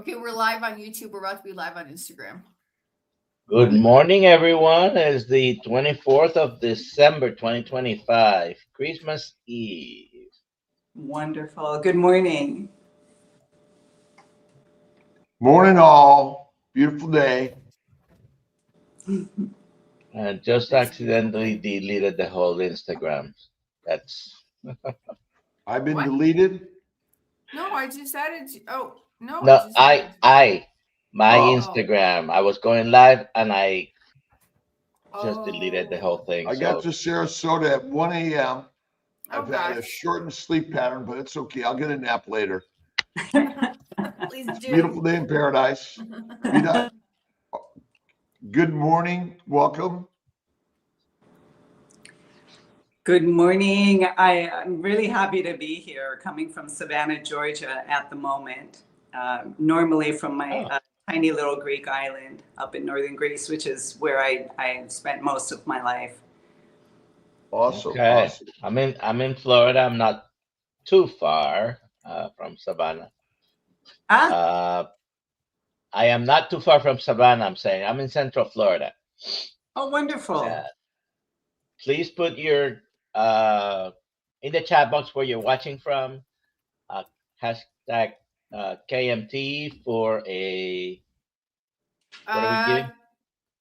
Okay, we're live on YouTube. We're about to be live on Instagram. Good morning, everyone. It's the 24th of December, 2025, Christmas Eve. Wonderful. Good morning. Morning, all. Beautiful day. And just accidentally deleted the whole Instagram. That's I've been What? deleted. No, I just added. Oh no, no, just added. my Oh. Instagram. I was going live and I just Oh. deleted the whole thing. I got to Sarasota at 1 a.m. Oh, I've had a gosh. shortened sleep pattern, but it's okay. I'll get a nap later. Please It's a do. beautiful day in paradise. Vida, good morning. Welcome. Good morning. I'm really happy to be here, coming from Savannah, Georgia at the moment. Normally from my tiny little Greek island up in northern Greece, which is where I spent most of my life. Awesome. Okay. Awesome. I'm in Florida. I'm not too far from Savannah. I am not too far from Savannah. I'm saying I'm in Central Florida. Oh, wonderful. Please put your in the chat box where you're watching from. Hashtag KMT for a. What are we giving?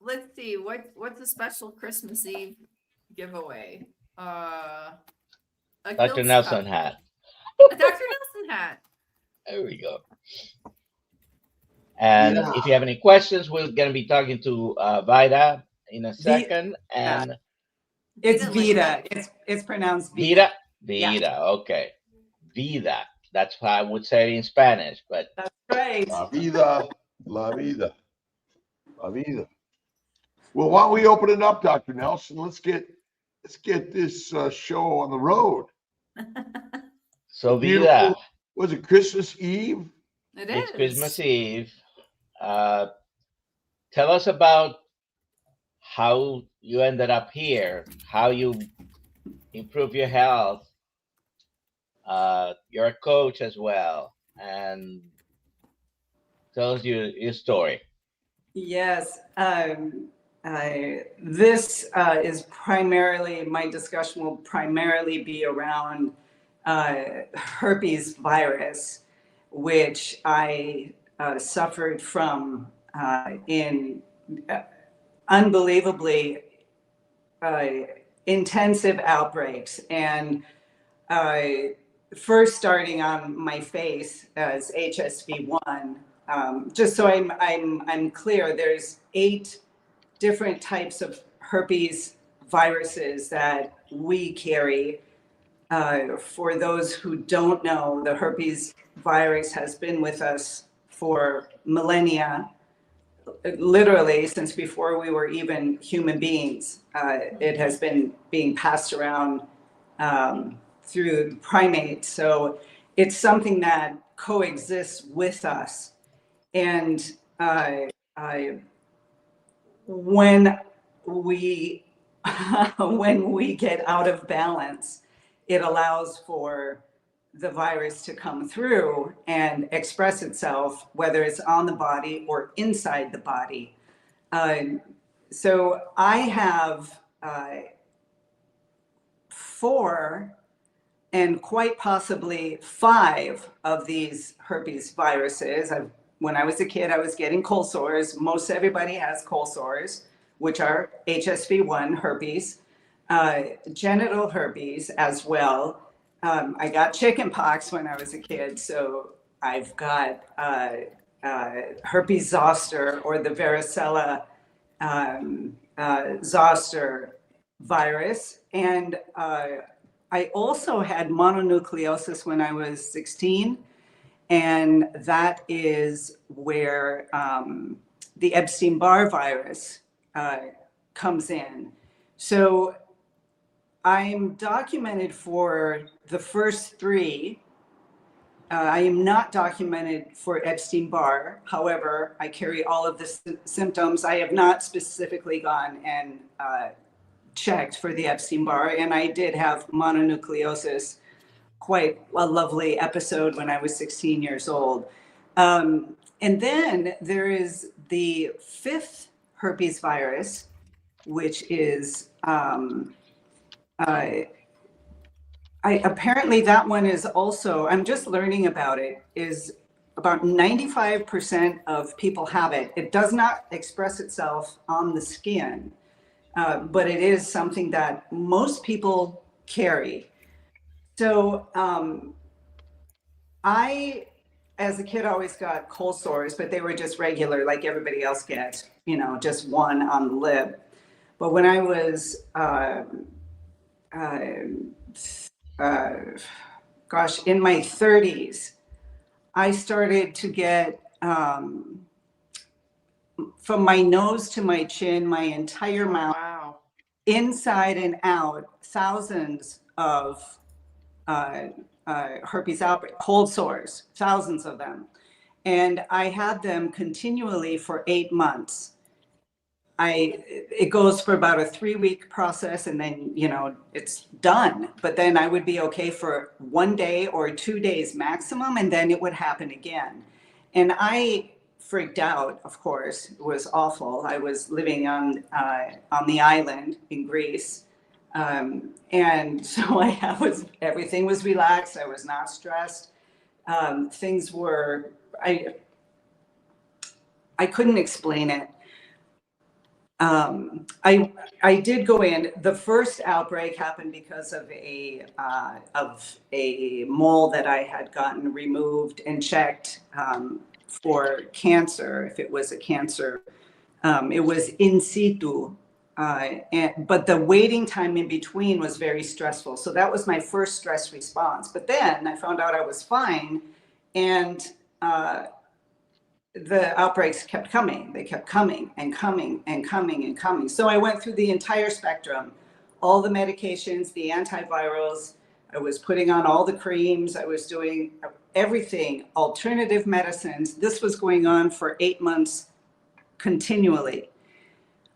Let's see. What's a special Christmas Eve giveaway? A Dr. Kiltz Nelson cup. hat. A Dr. Nelson hat. There we go. And if you have any questions, we're going to be talking to Vida in a second. And it's Vida. It's pronounced Vida. Vida. Vida. Okay. Vida. That's how I would say it in Spanish, but that's right. La vida, la vida, la vida. Well, why don't we open it up, Dr. Nelson? Let's get this show on the road. So Vida. Was it Christmas Eve? It's Christmas Eve. Tell us about how you ended up here, how you improve your health. You're a coach as well, and tell us your story. Yes. This is primarily, my discussion will primarily be around herpes virus, which I suffered from in unbelievably intensive outbreaks. And first starting on my face as HSV1. Just so I'm clear, there's 8 different types of herpes viruses that we carry. For those who don't know, the herpes virus has been with us for millennia, literally since before we were even human beings. It has been being passed around through primates. So it's something that coexists with us. And when we get out of balance, it allows for the virus to come through and express itself, whether it's on the body or inside the body. So I have 4 and quite possibly 5 of these herpes viruses. When I was a kid, I was getting cold sores. Most everybody has cold sores, which are HSV1 herpes, genital herpes as well. I got chicken pox when I was a kid, so I've got herpes zoster, or the varicella zoster virus. And I also had mononucleosis when I was 16. And that is where the Epstein-Barr virus comes in. So I'm documented for the first 3. I am not documented for Epstein-Barr. However, I carry all of the symptoms. I have not specifically gone and checked for the Epstein-Barr, and I did have mononucleosis, quite a lovely episode when I was 16 years old. And then there is the fifth herpes virus, which is apparently that one is also, I'm just learning about it, is about 95% of people have it. It does not express itself on the skin, but it is something that most people carry. So I, as a kid, always got cold sores, but they were just regular, like everybody else gets, you know, just one on the lip. But when I was, gosh, in my 30s, I started to get, from my nose to my chin, my entire mouth, Wow. inside and out, thousands of herpes outbreak, cold sores, thousands of them. And I had them continually for 8 months. It goes for about a 3-week process and then, you know, it's done. But then I would be okay for 1 day or 2 days maximum, and then it would happen again. And I freaked out, of course. It was awful. I was living on the island in Greece. And so everything was relaxed. I was not stressed. Things were, I couldn't explain it. I did go in. The first outbreak happened because of a mole that I had gotten removed and checked for cancer. If it was a cancer, it was in situ. But the waiting time in between was very stressful. So that was my first stress response. But then I found out I was fine, and the outbreaks kept coming. They kept coming and coming and coming and coming. So I went through the entire spectrum, all the medications, the antivirals. I was putting on all the creams. I was doing everything, alternative medicines. This was going on for 8 months continually.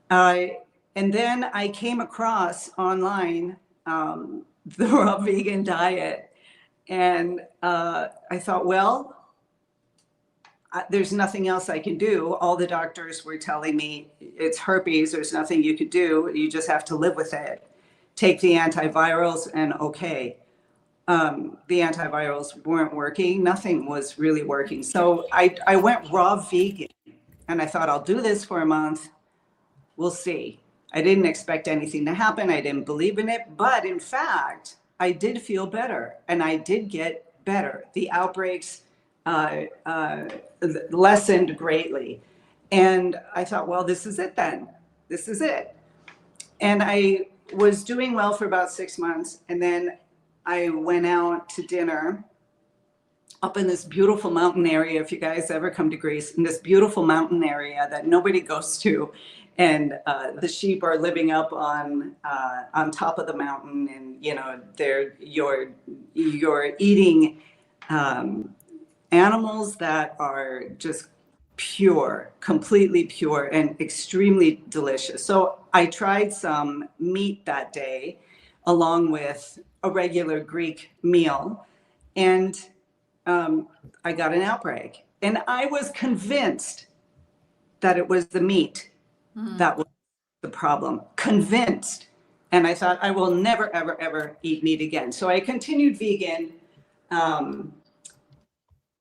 And then I came across online the raw vegan diet. And I thought, well, there's nothing else I can do. All the doctors were telling me it's herpes. There's nothing you could do. You just have to live with it. Take the antivirals and okay. The antivirals weren't working. Nothing was really working. So I went raw vegan, and I thought, I'll do this for a month. We'll see. I didn't expect anything to happen. I didn't believe in it. But in fact, I did feel better, and I did get better. The outbreaks lessened greatly. And I thought, well, this is it then. This is it. And I was doing well for about 6 months. And then I went out to dinner up in this beautiful mountain area. If you guys ever come to Greece, in this beautiful mountain area that nobody goes to. And the sheep are living up on top of the mountain. And, you know, you're eating animals that are just pure, completely pure, and extremely delicious. So I tried some meat that day along with a regular Greek meal, and I got an outbreak. And I was convinced that it was the meat that was the problem. Convinced. And I thought, I will never, ever, ever eat meat again. So I continued vegan.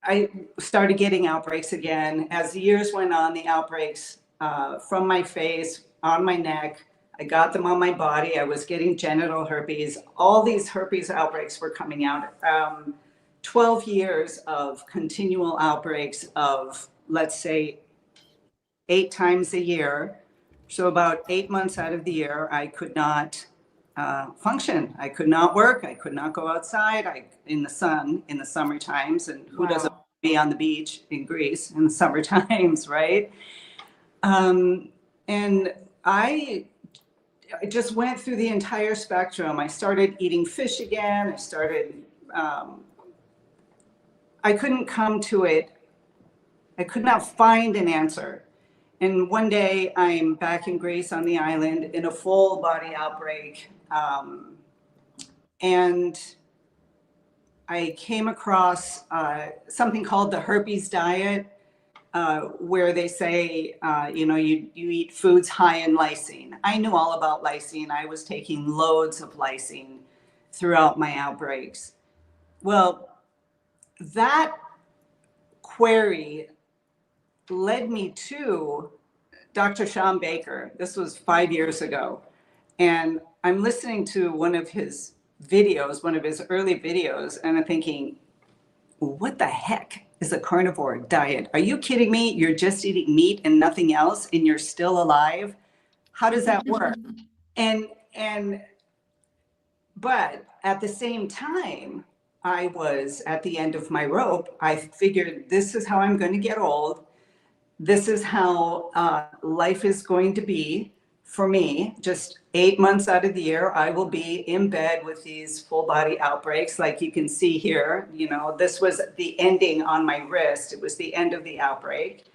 I started getting outbreaks again. As the years went on, the outbreaks from my face, on my neck, I got them on my body. I was getting genital herpes. All these herpes outbreaks were coming out. 12 years of continual outbreaks of, let's say, 8 times a year. So about 8 months out of the year, I could not function. I could not work. I could not go outside in the sun in the summer times. And who doesn't be on the beach in Greece in the summer times, right? And I just went through the entire spectrum. I started eating fish again. I started, I couldn't come to it. I could not find an answer. And one day I'm back in Greece on the island in a full body outbreak. And I came across something called the herpes diet, where they say, you eat foods high in lysine. I knew all about lysine. I was taking loads of lysine throughout my outbreaks. Well, that query led me to Dr. Sean Baker. This was 5 years ago. And I'm listening to one of his videos, one of his early videos, and I'm thinking, what the heck is a carnivore diet? Are you kidding me? You're just eating meat and nothing else, and you're still alive? How does that work? But at the same time, I was at the end of my rope. I figured this is how I'm going to get old. This is how life is going to be for me. Just 8 months out of the year, I will be in bed with these full body outbreaks. Like you can see here, this was the ending on my wrist. It was the end of the outbreak.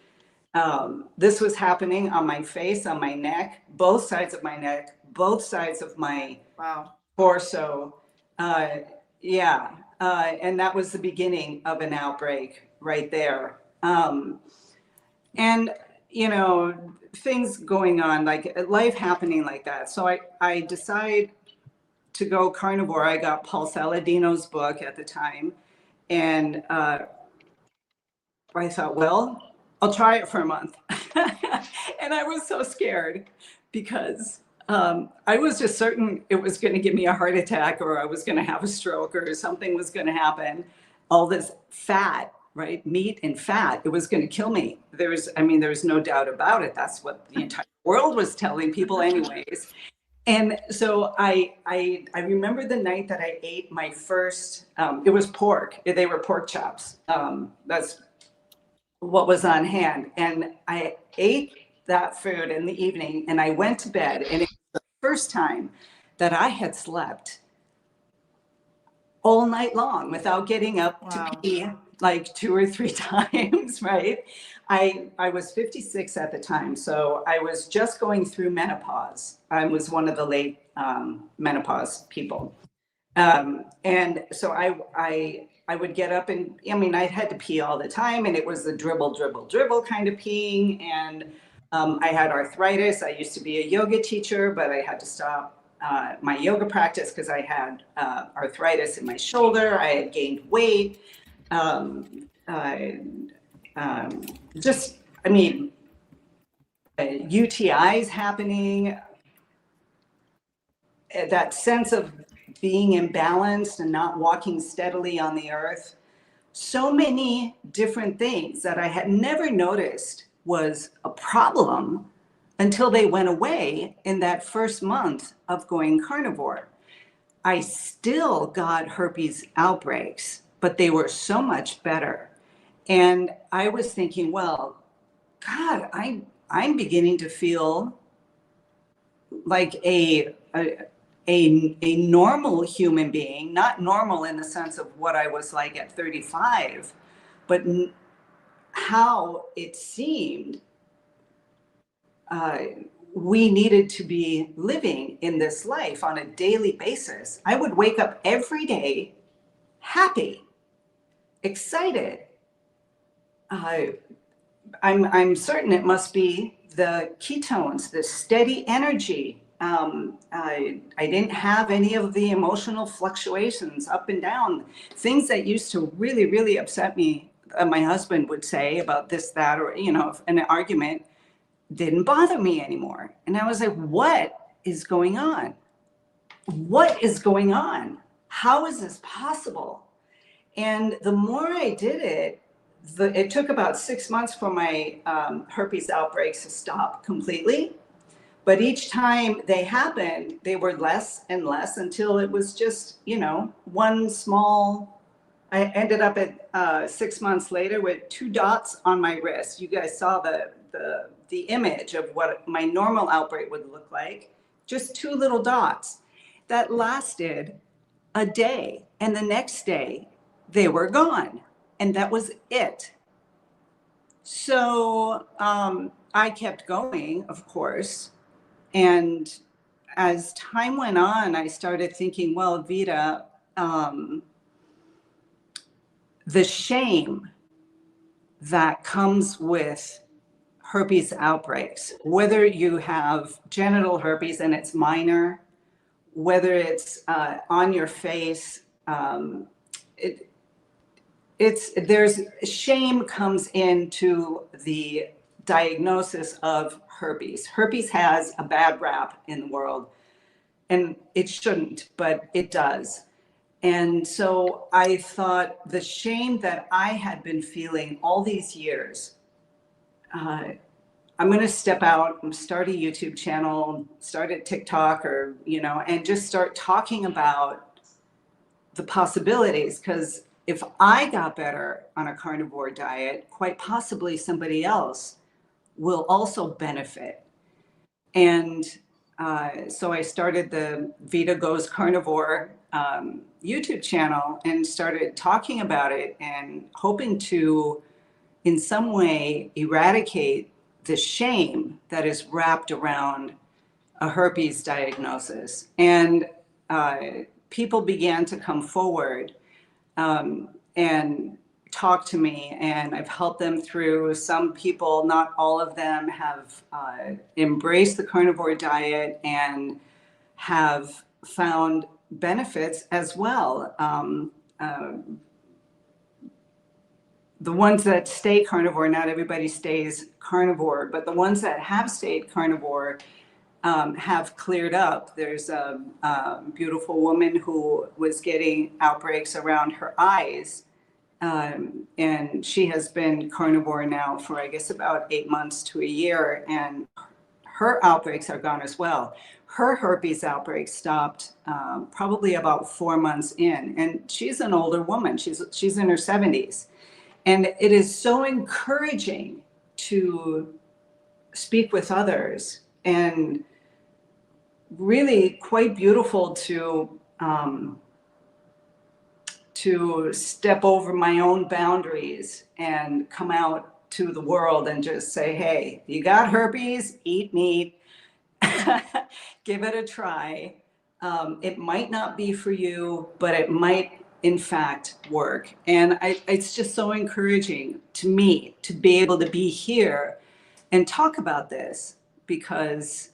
This was happening on my face, on my neck, both sides of my neck, both sides of my torso. And that was the beginning of an outbreak right there. And, things going on, like life happening like that. So I decide to go carnivore. I got Paul Saladino's book at the time. And I thought, well, I'll try it for a month. And I was so scared because I was just certain it was going to give me a heart attack, or I was going to have a stroke, or something was going to happen. All this fat, right? Meat and fat, it was going to kill me. There's no doubt about it. That's what the entire world was telling people anyways. And so I remember the night that I ate my first, it was pork. They were pork chops. That's what was on hand. And I ate that food in the evening and I went to bed, and it was the first time that I had slept all night long without getting up to pee like 2 or 3 times, right? I was 56 at the time, so I was just going through menopause. I was one of the late menopause people. And so I would get up and, I had to pee all the time, and it was the dribble, dribble, dribble kind of peeing. And I had arthritis. I used to be a yoga teacher, but I had to stop my yoga practice because I had arthritis in my shoulder. I had gained weight. UTIs happening, that sense of being imbalanced and not walking steadily on the earth. So many different things that I had never noticed was a problem until they went away in that first month of going carnivore. I still got herpes outbreaks, but they were so much better. And I was thinking, well, God, I'm beginning to feel like a normal human being, not normal in the sense of what I was like at 35, but how it seemed we needed to be living in this life on a daily basis. I would wake up every day happy, excited. I'm certain it must be the ketones, the steady energy. I didn't have any of the emotional fluctuations up and down, things that used to really, really upset me. My husband would say about this, that, or, an argument didn't bother me anymore. And I was like, what is going on? What is going on? How is this possible? And the more I did it, it took about 6 months for my herpes outbreaks to stop completely. But each time they happened, they were less and less until it was just, one small. I ended up at 6 months later with 2 dots on my wrist. You guys saw the image of what my normal outbreak would look like. Just 2 little dots that lasted a day, and the next day they were gone. And that was it. So I kept going, of course. And as time went on, I started thinking, well, Vida, the shame that comes with herpes outbreaks, whether you have genital herpes and it's minor, whether it's on your face, there's shame comes into the diagnosis of herpes. Herpes has a bad rap in the world, and it shouldn't, but it does. And so I thought the shame that I had been feeling all these years, I'm going to step out and start a YouTube channel, start a TikTok, or, and just start talking about the possibilities. Because if I got better on a carnivore diet, quite possibly somebody else will also benefit. And so I started the Vida Goes Carnivore YouTube channel and started talking about it and hoping to, in some way, eradicate the shame that is wrapped around a herpes diagnosis. And people began to come forward and talk to me, and I've helped them through. Some people, not all of them, have embraced the carnivore diet and have found benefits as well. The ones that stay carnivore, not everybody stays carnivore, but the ones that have stayed carnivore have cleared up. There's a beautiful woman who was getting outbreaks around her eyes, and she has been carnivore now for, I guess, about 8 months to a year, and her outbreaks are gone as well. Her herpes outbreak stopped probably about 4 months in, and she's an older woman. She's in her 70s. And it is so encouraging to speak with others, and really quite beautiful to step over my own boundaries and come out to the world and just say, hey, you got herpes, eat meat, give it a try. It might not be for you, but it might in fact work. And it's just so encouraging to me to be able to be here and talk about this, because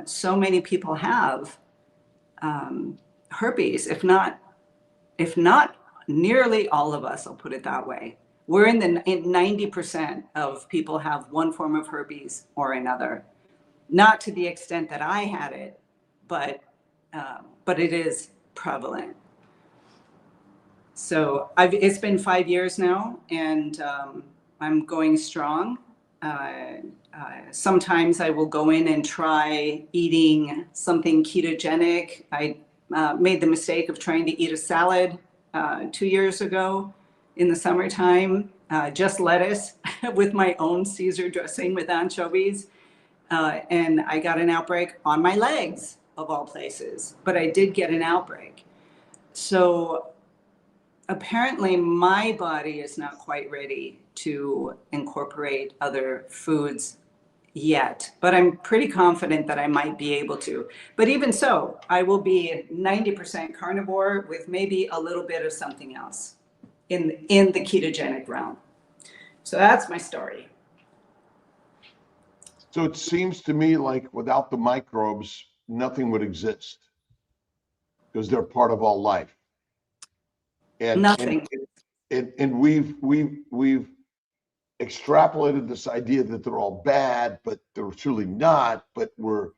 so many people have herpes, if not nearly all of us, I'll put it that way. We're in 90% of people have one form of herpes or another. Not to the extent that I had it, but it is prevalent. So it's been 5 years now, and I'm going strong. Sometimes I will go in and try eating something ketogenic. I made the mistake of trying to eat a salad 2 years ago in the summertime, just lettuce with my own Caesar dressing with anchovies. And I got an outbreak on my legs, of all places, but I did get an outbreak. So apparently my body is not quite ready to incorporate other foods yet, but I'm pretty confident that I might be able to. But even so, I will be 90% carnivore with maybe a little bit of something else in the ketogenic realm. So that's my story. So it seems to me like without the microbes, nothing would exist, because they're part of all life. And Nothing. And we've extrapolated this idea that they're all bad, but they're truly not. But the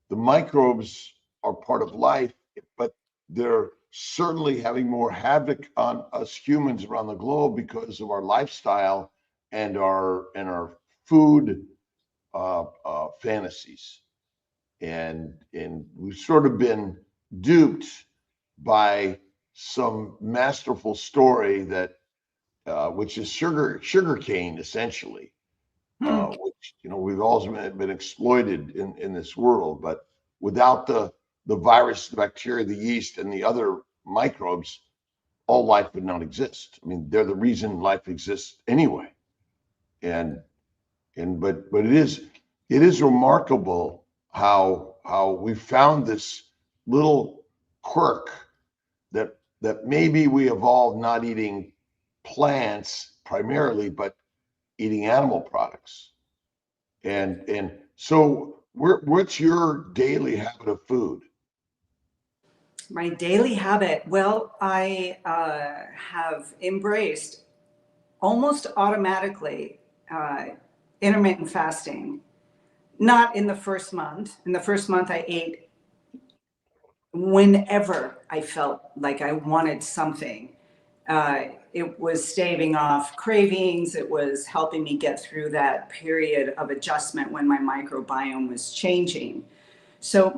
microbes are part of life, but they're certainly having more havoc on us humans around the globe because of our lifestyle and our food fantasies. And we've sort of been duped by some masterful story that which is sugar cane essentially, which we've always been exploited in this world. But without the virus, the bacteria, the yeast, and the other microbes, all life would not exist. I mean, they're the reason life exists anyway. But it is remarkable how we found this little quirk that maybe we evolved not eating plants primarily, but eating animal products. And so what's your daily habit of food? My daily habit. Well, I have embraced almost automatically intermittent fasting. Not in the first month. In the first month, I ate whenever I felt like I wanted something. It was staving off cravings. It was helping me get through that period of adjustment when my microbiome was changing. So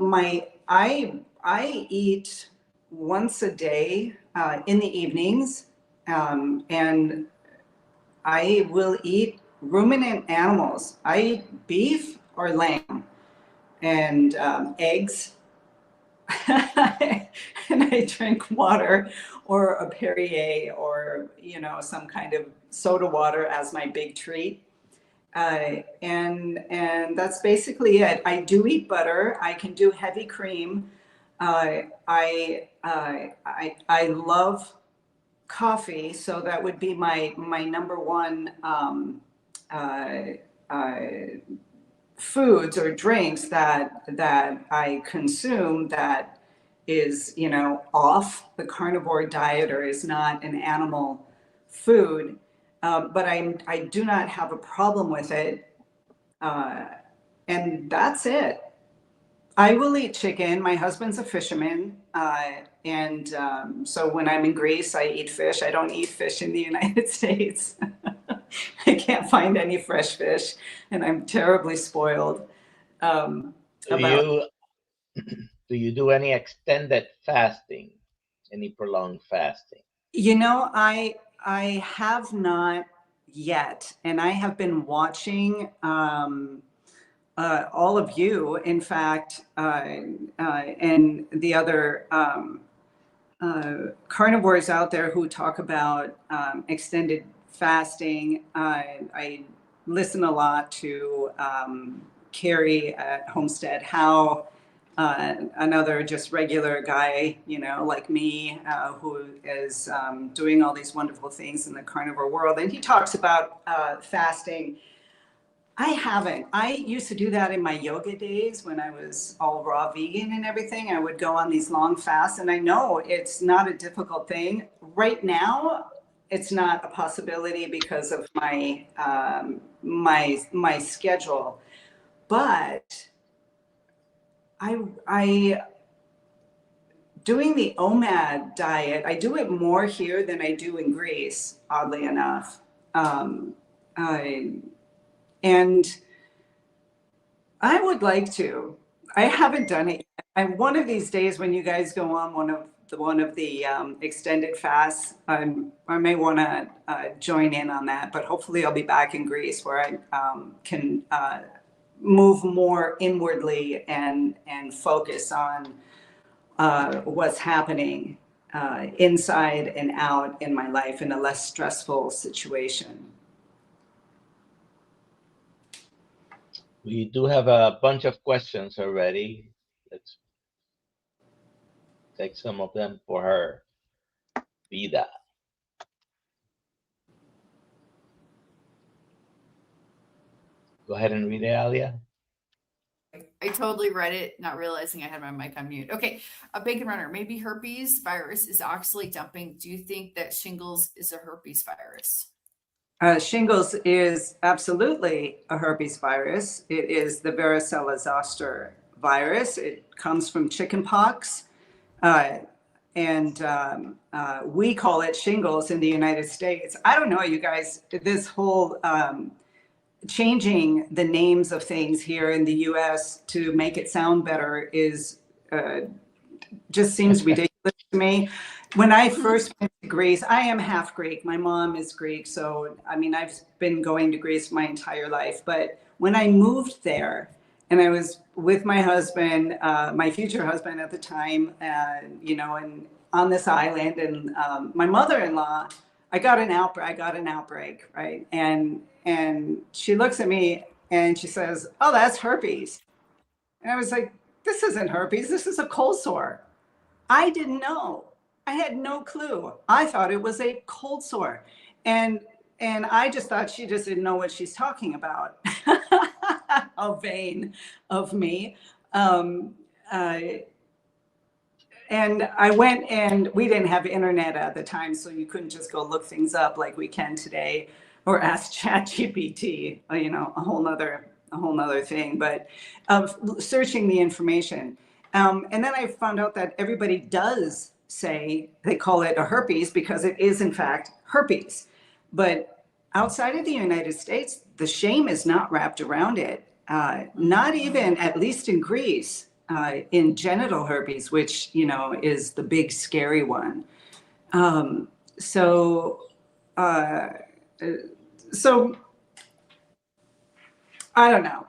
I eat once a day in the evenings, and I will eat ruminant animals. I eat beef or lamb and eggs. And I drink water or a Perrier or, you know, some kind of soda water as my big treat. And that's basically it. I do eat butter. I can do heavy cream. I love coffee, so that would be my number one foods or drinks that I consume that is, you know, off the carnivore diet or is not an animal food. But I do not have a problem with it. And that's it. I will eat chicken. My husband's a fisherman. So when I'm in Greece, I eat fish. I don't eat fish in the United States. I can't find any fresh fish, and I'm terribly spoiled. Do you do any extended fasting, any prolonged fasting? You know, I have not yet, and I have been watching all of you, in fact, and the other carnivores out there who talk about extended fasting. I listen a lot to Carrie at Homestead How, another just regular guy, you know, like me, who is doing all these wonderful things in the carnivore world. And he talks about fasting. I haven't. I used to do that in my yoga days when I was all raw vegan and everything. I would go on these long fasts, and I know it's not a difficult thing. Right now, it's not a possibility because of my my schedule. But I doing the OMAD diet, I do it more here than I do in Greece, oddly enough. And I would like to. I haven't done it yet. And one of these days when you guys go on one of the extended fasts, I may want to join in on that. But hopefully I'll be back in Greece where I can move more inwardly and focus on what's happening inside and out in my life in a less stressful situation. We do have a bunch of questions already. Let's take some of them for her. Vida. Go ahead and read it, Alia. I totally read it, not realizing I had my mic on mute. Okay, a bacon runner. Maybe herpes virus is oxalate dumping. Do you think that shingles is a herpes virus? Shingles is absolutely a herpes virus. It is the varicella zoster virus. It comes from chickenpox, and we call it shingles in the United States. I don't know, you guys. This whole changing the names of things here in the U.S. to make it sound better is just seems ridiculous to me. When I first went to Greece, I am half Greek. My mom is Greek. So, I mean, I've been going to Greece my entire life. But when I moved there and I was with my husband, my future husband at the time, you know, and on this island, and my mother-in-law, I got an outbreak, right? And she looks at me and she says, "Oh, that's herpes." And I was like, "This isn't herpes. This is a cold sore." I didn't know. I had no clue. I thought it was a cold sore. And I just thought she just didn't know what she's talking about. How vain of me. And I went, and we didn't have internet at the time, so you couldn't just go look things up like we can today, or ask ChatGPT, you know, a whole nother thing, but searching the information. And then I found out that everybody does say, they call it a herpes because it is in fact herpes. But outside of the United States, the shame is not wrapped around it. Not even, at least in Greece, in genital herpes, which, you know, is the big scary one. So I don't know.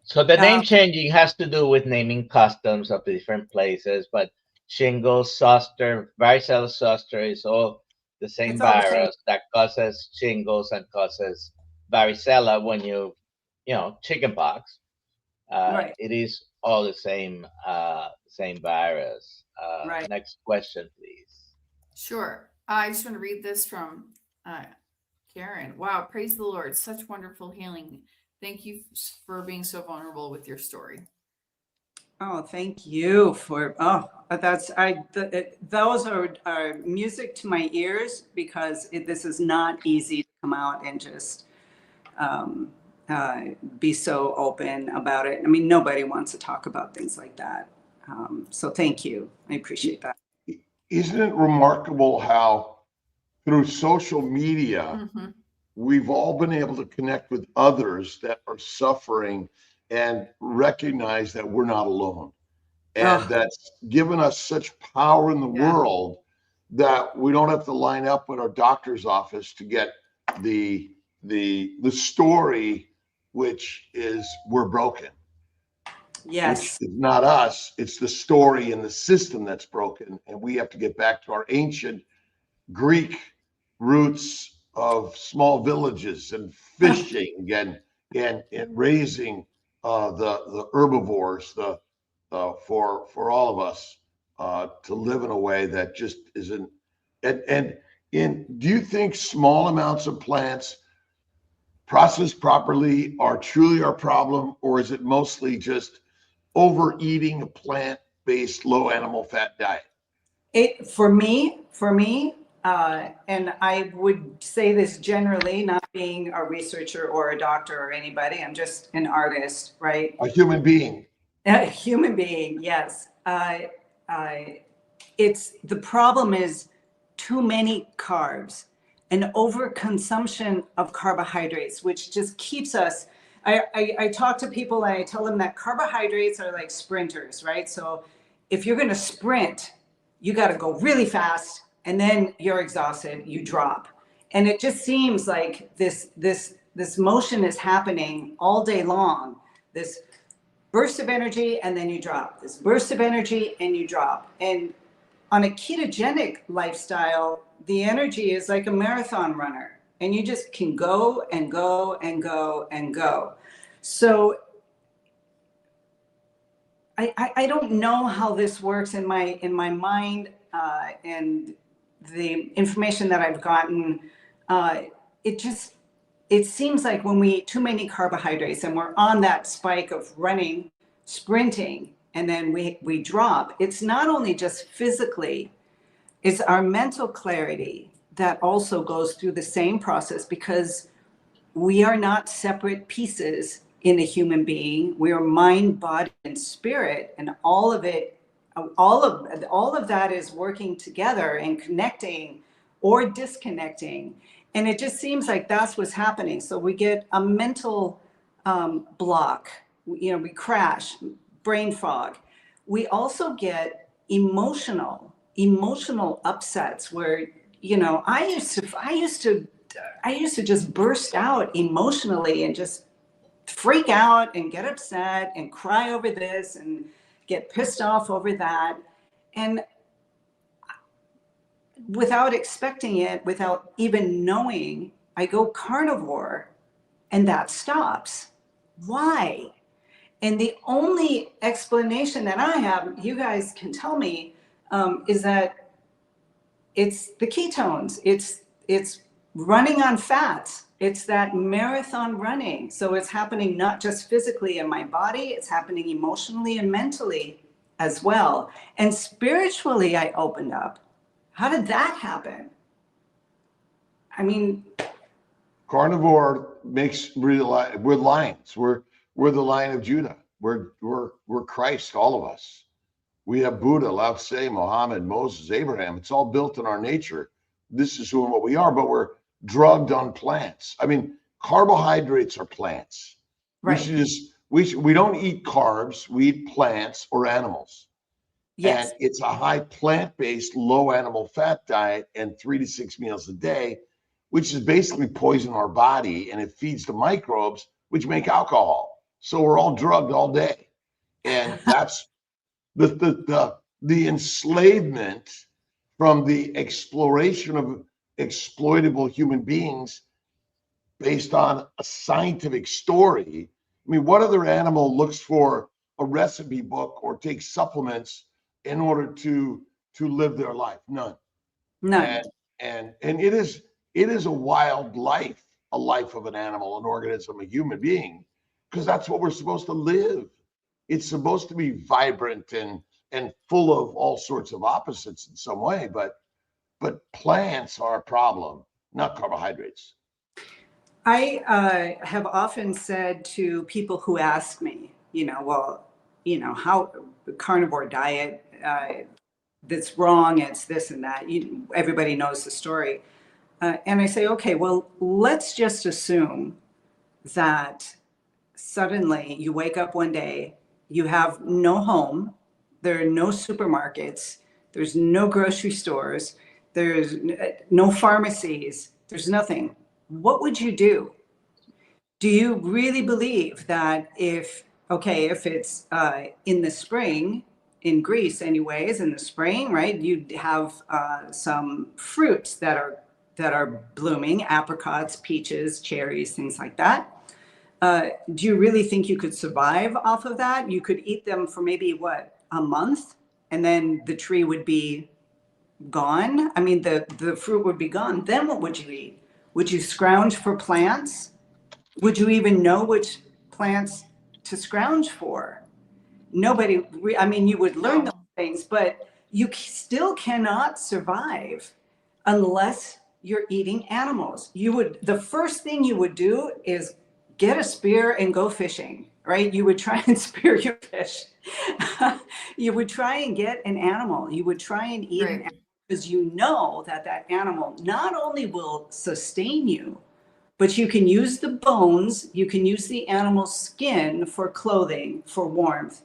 So the name changing has to do with naming customs of the different places, but shingles, zoster, varicella zoster is all the same It's all the same. virus that causes shingles and causes varicella when you know, chickenpox. Right. It is all the same virus. Right. Next question, please. Sure. I just want to read this from Karen. Wow, praise the Lord. Such wonderful healing. Thank you for being so vulnerable with your story. Oh, thank you for, those are music to my ears, because this is not easy to come out and just be so open about it. I mean, nobody wants to talk about things like that. So thank you. I appreciate that. Isn't it remarkable how through social media, Mm-hmm. we've all been able to connect with others that are suffering and recognize that we're not alone. And that's given us such power in the world that we don't have to line up at our doctor's office to get the story, which is we're broken. Yes. Which is not us, it's the story and the system that's broken. And we have to get back to our ancient Greek roots of small villages and fishing and raising the herbivores for all of us to live in a way that just isn't. And do you think small amounts of plants processed properly are truly our problem, or is it mostly just overeating a plant-based low animal fat diet? For me, and I would say this generally, not being a researcher or a doctor or anybody, I'm just an artist, right? A human being. A human being, yes. It's the problem is too many carbs and overconsumption of carbohydrates, which just keeps us. I talk to people and I tell them that carbohydrates are like sprinters, right? So if you're going to sprint, you got to go really fast, and then you're exhausted, you drop. And it just seems like this motion is happening all day long. This burst of energy, and then you drop. This burst of energy, and you drop. And on a ketogenic lifestyle, the energy is like a marathon runner, and you just can go and go and go and go. So I don't know how this works in my mind, and the information that I've gotten. It seems like when we eat too many carbohydrates and we're on that spike of running, sprinting, and then we drop, it's not only just physically, it's our mental clarity that also goes through the same process, because we are not separate pieces in a human being. We are mind, body, and spirit, and all of that is working together and connecting or disconnecting. And it just seems like that's what's happening. So we get a mental block, we crash, brain fog. We also get emotional upsets where, I used to just burst out emotionally and just freak out and get upset and cry over this and get pissed off over that. And without expecting it, without even knowing, I go carnivore and that stops. Why? And the only explanation that I have, you guys can tell me, is that it's the ketones. It's running on fats. It's that marathon running. So it's happening not just physically in my body, it's happening emotionally and mentally as well. And spiritually, I opened up. How did that happen? I mean, Carnivore makes we're lions. We're the Lion of Judah. We're Christ, all of us. We have Buddha, Lao Tse, Muhammad, Moses, Abraham. It's all built in our nature. This is who and what we are, but we're drugged on plants. I mean, carbohydrates are plants. right. We don't eat carbs, we eat plants or animals. Yes. And it's a high plant-based, low animal fat diet and 3 to 6 meals a day, which is basically poison our body, and it feeds the microbes, which make alcohol. So we're all drugged all day. And that's the enslavement from the exploration of exploitable human beings based on a scientific story. I mean, what other animal looks for a recipe book or takes supplements in order to live their life? None. None. And it is a wild life, a life of an animal, an organism, a human being, because that's what we're supposed to live. It's supposed to be vibrant and full of all sorts of opposites in some way, but plants are a problem, not carbohydrates. I have often said to people who ask me, how the carnivore diet, that's wrong, it's this and that. Everybody knows the story. And I say, okay, well, let's just assume that suddenly you wake up one day, you have no home, there are no supermarkets, there's no grocery stores, there's no pharmacies, there's nothing. What would you do? Do you really believe that if it's in the spring, in Greece anyways, in the spring, right, you'd have some fruits that are blooming, apricots, peaches, cherries, things like that. Do you really think you could survive off of that? You could eat them for maybe a month, and then the tree would be gone. I mean, the fruit would be gone. Then what would you eat? Would you scrounge for plants? Would you even know which plants to scrounge for? Nobody, I mean, you would learn those things, but you still cannot survive unless you're eating animals. The first thing you would do is get a spear and go fishing, right? You would try and spear your fish. You would try and get an animal. You would try and eat an animal, because you know that animal not only will sustain you, but you can use the bones, you can use the animal's skin for clothing, for warmth.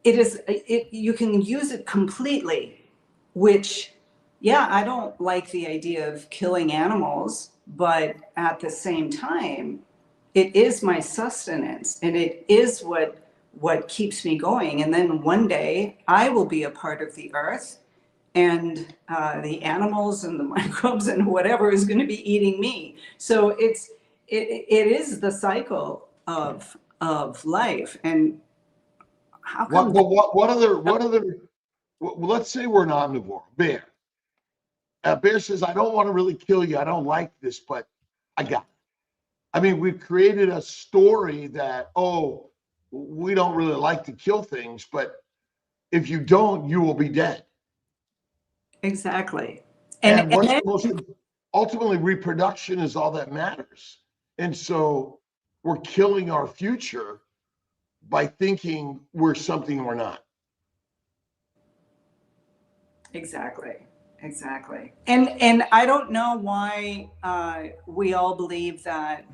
You can use it completely, which, yeah, I don't like the idea of killing animals, but at the same time, it is my sustenance, and it is what keeps me going. And then one day I will be a part of the earth, and the animals and the microbes and whatever is going to be eating me. So it is the cycle of life. And how come? What other? Well, let's say we're an omnivore. Bear. Bear says, "I don't want to really kill you. I don't like this, but I got it." I mean, we've created a story that, oh, we don't really like to kill things, but if you don't, you will be dead. Exactly. And what's the most, ultimately, reproduction is all that matters. And so we're killing our future by thinking we're something we're not. Exactly. And I don't know why we all believe that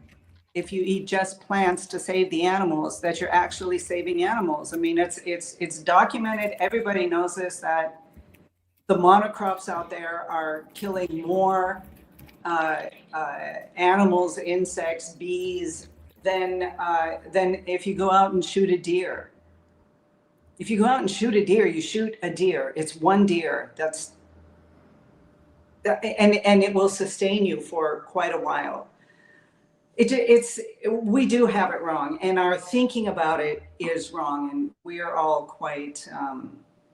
if you eat just plants to save the animals, that you're actually saving animals. I mean, it's documented. Everybody knows this, that the monocrops out there are killing more animals, insects, bees than if you go out and shoot a deer. If you go out and shoot a deer, you shoot a deer. It's one deer. And it will sustain you for quite a while. We do have it wrong, and our thinking about it is wrong, and we are all quite.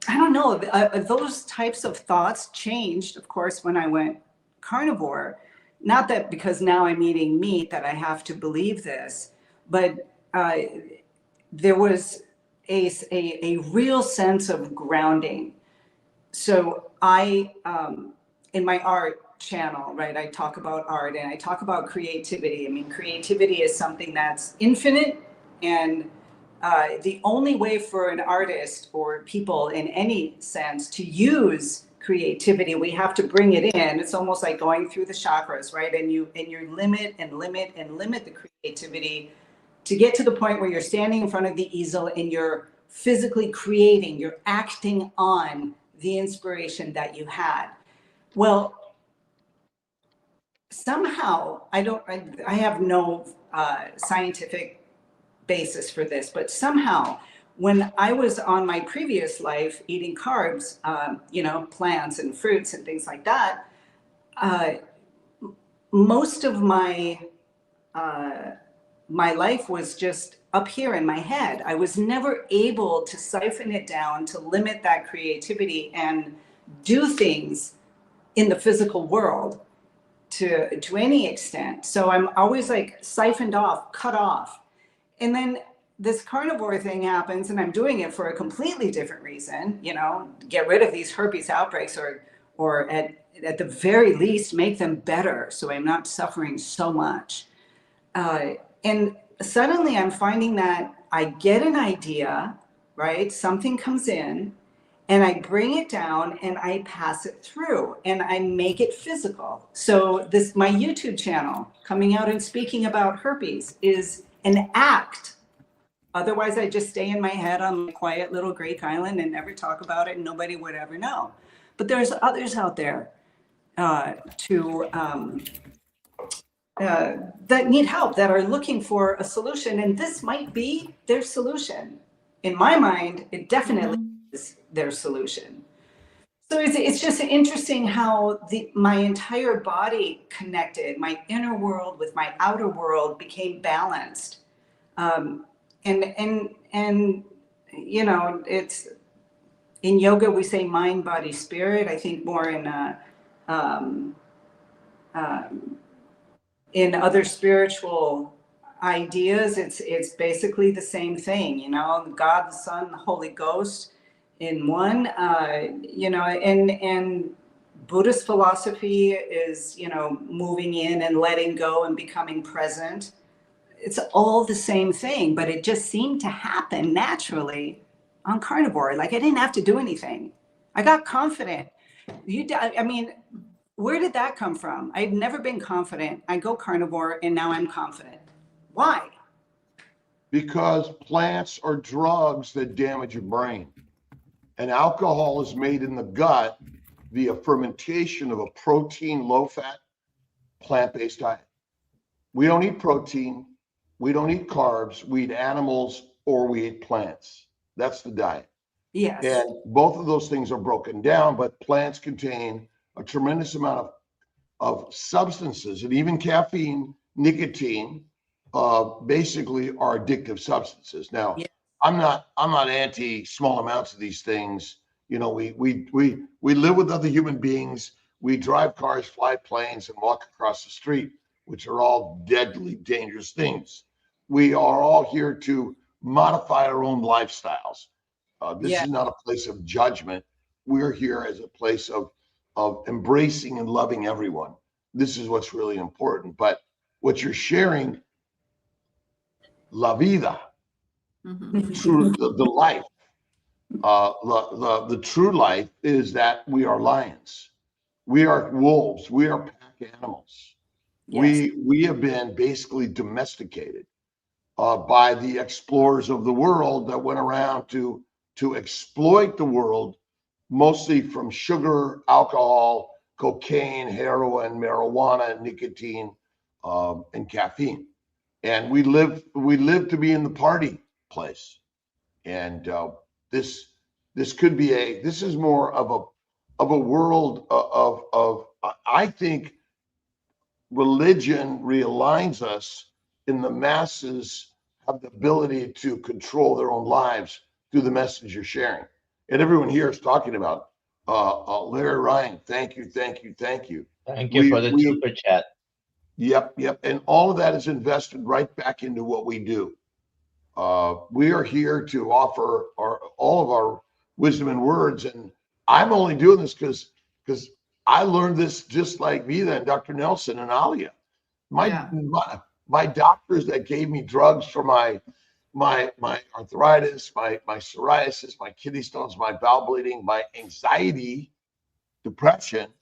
I don't know. Those types of thoughts changed, of course, when I went carnivore, not that because now I'm eating meat that I have to believe this, but there was a real sense of grounding. So I, in my art channel, right, I talk about art and I talk about creativity. I mean, creativity is something that's infinite, and the only way for an artist or people in any sense to use creativity, we have to bring it in. It's almost like going through the chakras, right? And you limit and limit and limit the creativity to get to the point where you're standing in front of the easel and you're physically creating, you're acting on the inspiration that you had. Well, somehow I have no scientific basis for this, but somehow when I was on my previous life eating carbs, plants and fruits and things like that, most of my life was just up here in my head. I was never able to siphon it down, to limit that creativity and do things in the physical world to any extent. So I'm always like siphoned off, cut off. And then this carnivore thing happens, and I'm doing it for a completely different reason, get rid of these herpes outbreaks, or at the very least make them better so I'm not suffering so much. And suddenly I'm finding that I get an idea, right? Something comes in and I bring it down and I pass it through and I make it physical. So my YouTube channel coming out and speaking about herpes is an act. Otherwise, I just stay in my head on my quiet little Greek island and never talk about it, and nobody would ever know. But there's others out there that need help, that are looking for a solution, and this might be their solution. In my mind, it definitely is their solution. So it's just interesting how my entire body connected, my inner world with my outer world became balanced. And it's in yoga we say mind, body, spirit. I think more in other spiritual ideas, it's basically the same thing. God, the Son, the Holy Ghost in one. And Buddhist philosophy is moving in and letting go and becoming present. It's all the same thing, but it just seemed to happen naturally on Carnivore. Like I didn't have to do anything. I got confident. Where did that come from? I'd never been confident. I go Carnivore and now I'm confident. Why? Because plants are drugs that damage your brain. And alcohol is made in the gut via fermentation of a protein, low-fat, plant-based diet. We don't eat protein. We don't eat carbs. We eat animals or we eat plants. That's the diet. Yes. And both of those things are broken down, but plants contain a tremendous amount of substances, and even caffeine, nicotine, basically are addictive substances. Now, yeah. I'm not anti small amounts of these things. We live with other human beings. We drive cars, fly planes, and walk across the street, which are all deadly dangerous things. We are all here to modify our own lifestyles. This is not a place of judgment. We're here as a place of embracing and loving everyone. This is what's really important. But what you're sharing, la vida, true, the life, the true life is that we are lions. We are wolves. We are pack animals. Yes. We have been basically domesticated by the explorers of the world that went around to exploit the world, mostly from sugar, alcohol, cocaine, heroin, marijuana, nicotine, and caffeine. And we live to be in the party place. And this is more of a world of I think religion realigns us in the masses have the ability to control their own lives through the message you're sharing. And everyone here is talking about Larry Ryan. Thank you. Thank you for the super chat. Yep, yep. And all of that is invested right back into what we do. We are here to offer all of our wisdom and words. And I'm only doing this because I learned this just like Vida and Dr. Nelson and Alia. My doctors that gave me drugs for my arthritis, my psoriasis, my kidney stones, my bowel bleeding, my anxiety, depression,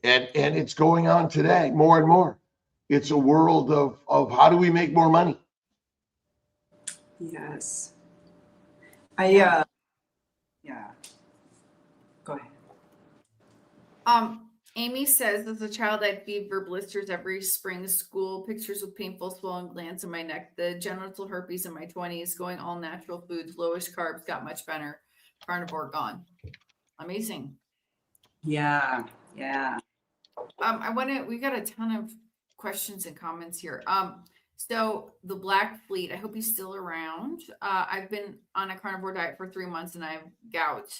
and it's going on today more and more. It's a world of how do we make more money? Yes. Yeah. Go ahead. Amy says, as a child, I had fever, blisters every spring, school, pictures with painful swollen glands in my neck, the genital herpes in my 20s, going all natural foods, lowest carbs, got much better. Carnivore gone. Amazing. Yeah. We got a ton of questions and comments here. So the Black Fleet, I hope he's still around. I've been on a carnivore diet for 3 months and I have gout.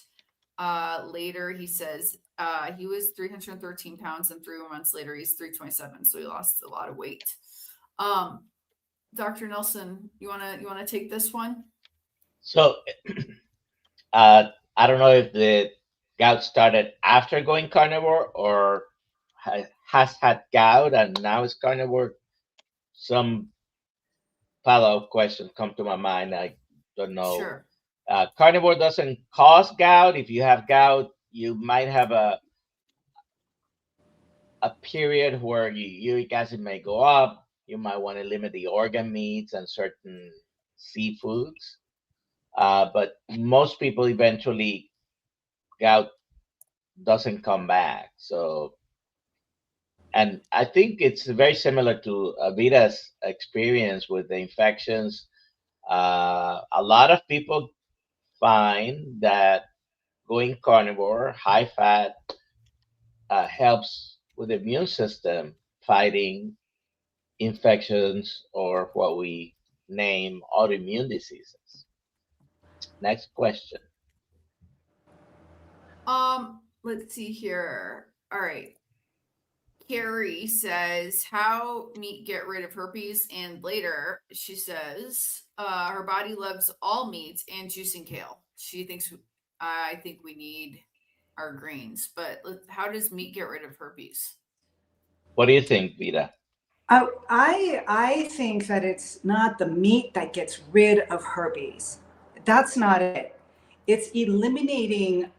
Later, he says he was 313 pounds and 3 months later he's 327, so he lost a lot of weight. Dr. Nelson, you wanna take this one? So I don't know if the gout started after going carnivore or has had gout and now is carnivore. Some follow-up questions come to my mind. I don't know. Sure. Carnivore doesn't cause gout. If you have gout, you might have a period where your uric acid may go up. You might want to limit the organ meats and certain seafoods. But most people eventually, gout doesn't come back. So, and I think it's very similar to Vida's experience with the infections. A lot of people find that going carnivore, high fat, helps with the immune system fighting infections or what we name autoimmune diseases. Next question. Let's see here. All right. Carrie says, how meat get rid of herpes? And later she says, her body loves all meats and juice and kale. She thinks, I think we need our greens, but how does meat get rid of herpes? What do you think, Vida? I think that it's not the meat that gets rid of herpes. That's not it. It's eliminating